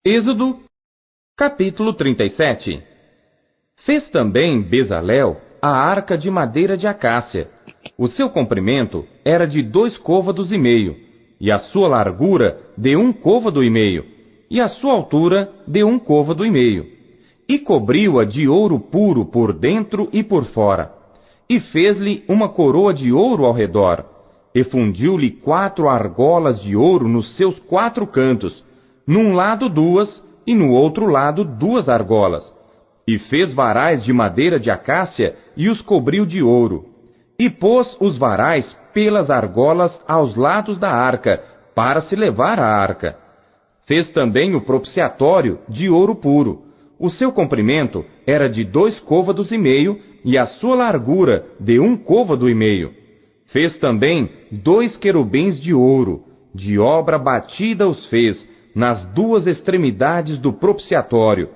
Êxodo, capítulo 37. Fez também Bezalel a arca de madeira de acácia. O seu comprimento era de 2,5 côvados, e a sua largura de 1,5 côvado, e a sua altura de 1,5 côvado. E cobriu-a de ouro puro por dentro e por fora. E fez-lhe uma coroa de ouro ao redor. E fundiu-lhe 4 argolas de ouro nos seus 4 cantos, num lado 2 e no outro lado 2 argolas. E fez varais de madeira de acácia e os cobriu de ouro. E pôs os varais pelas argolas aos lados da arca, para se levar a arca. Fez também o propiciatório de ouro puro. O seu comprimento era de 2,5 côvados, e a sua largura de 1,5 côvado. Fez também 2 querubins de ouro, de obra batida os fez, nas 2 extremidades do propiciatório.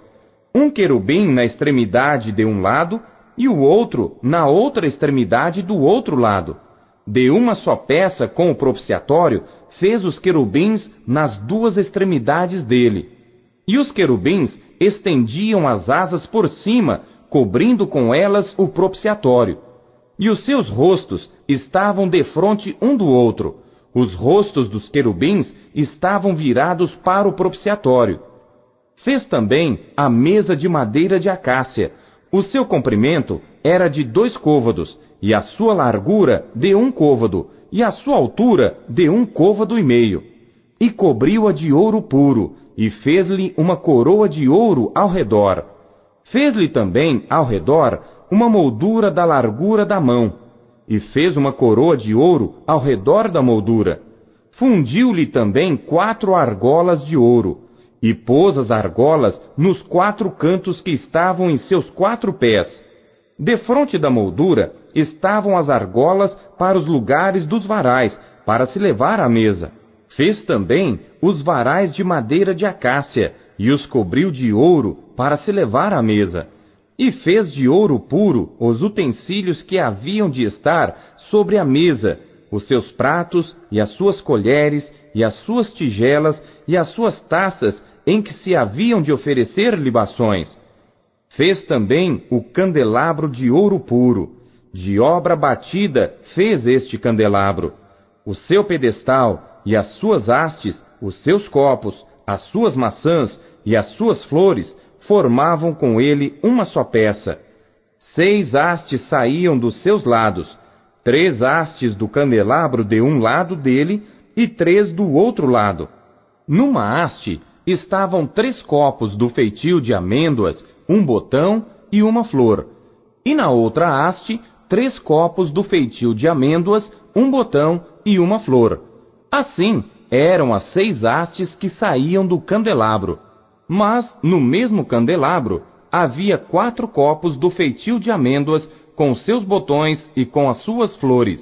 Um querubim na extremidade de um lado, e o outro na outra extremidade do outro lado. De uma só peça com o propiciatório, fez os querubins nas 2 extremidades dele. E os querubins estendiam as asas por cima, cobrindo com elas o propiciatório. E os seus rostos estavam defronte um do outro. Os rostos dos querubins estavam virados para o propiciatório. Fez também a mesa de madeira de acácia. O seu comprimento era de 2 côvados, e a sua largura de 1 côvado, e a sua altura de 1,5 côvado. E cobriu-a de ouro puro, e fez-lhe uma coroa de ouro ao redor. Fez-lhe também ao redor uma moldura da largura da mão, e fez uma coroa de ouro ao redor da moldura. Fundiu-lhe também 4 argolas de ouro, e pôs as argolas nos 4 cantos que estavam em seus 4 pés. Defronte da moldura estavam as argolas para os lugares dos varais, para se levar à mesa. Fez também os varais de madeira de acácia, e os cobriu de ouro para se levar à mesa. E fez de ouro puro os utensílios que haviam de estar sobre a mesa, os seus pratos, e as suas colheres, e as suas tigelas, e as suas taças, em que se haviam de oferecer libações. Fez também o candelabro de ouro puro. De obra batida fez este candelabro. O seu pedestal e as suas hastes, os seus copos, as suas maçãs e as suas flores formavam com ele uma só peça. 6 hastes saíam dos seus lados, 3 hastes do candelabro de um lado dele e 3 do outro lado. Numa haste estavam 3 copos do feitio de amêndoas, um botão e uma flor. E na outra haste, 3 copos do feitio de amêndoas, um botão e uma flor. Assim eram as 6 hastes que saíam do candelabro. Mas no mesmo candelabro havia 4 copos do feitio de amêndoas, com seus botões e com as suas flores.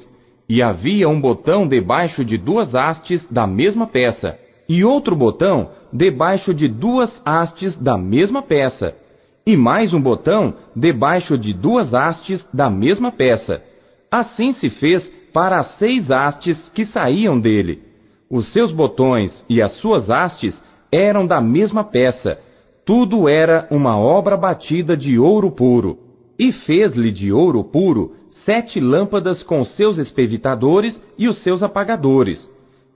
E havia um botão debaixo de 2 hastes da mesma peça, e outro botão debaixo de 2 hastes da mesma peça, e mais um botão debaixo de 2 hastes da mesma peça. Assim se fez para as 6 hastes que saíam dele. Os seus botões e as suas hastes eram da mesma peça. Tudo era uma obra batida de ouro puro. E fez-lhe de ouro puro 7 lâmpadas com seus espevitadores e os seus apagadores.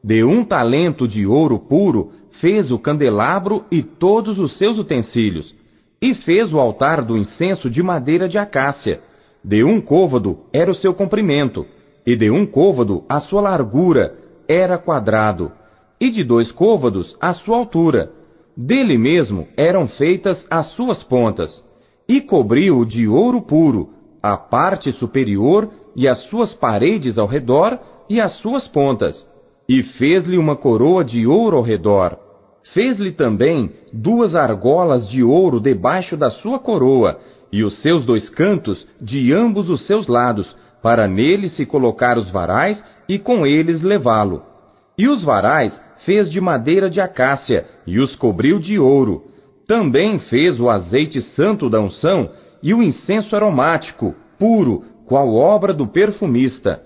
De 1 talento de ouro puro fez o candelabro e todos os seus utensílios. E fez o altar do incenso de madeira de acácia. De 1 côvado era o seu comprimento, e de 1 côvado a sua largura, era quadrado, e de 2 côvados a sua altura. Dele mesmo eram feitas as suas pontas. E cobriu-o de ouro puro, a parte superior e as suas paredes ao redor e as suas pontas. E fez-lhe uma coroa de ouro ao redor. Fez-lhe também 2 argolas de ouro debaixo da sua coroa, e os seus 2 cantos de ambos os seus lados, para nele se colocar os varais e com eles levá-lo. E os varais fez de madeira de acácia, e os cobriu de ouro. Também fez o azeite santo da unção e o incenso aromático, puro, qual obra do perfumista.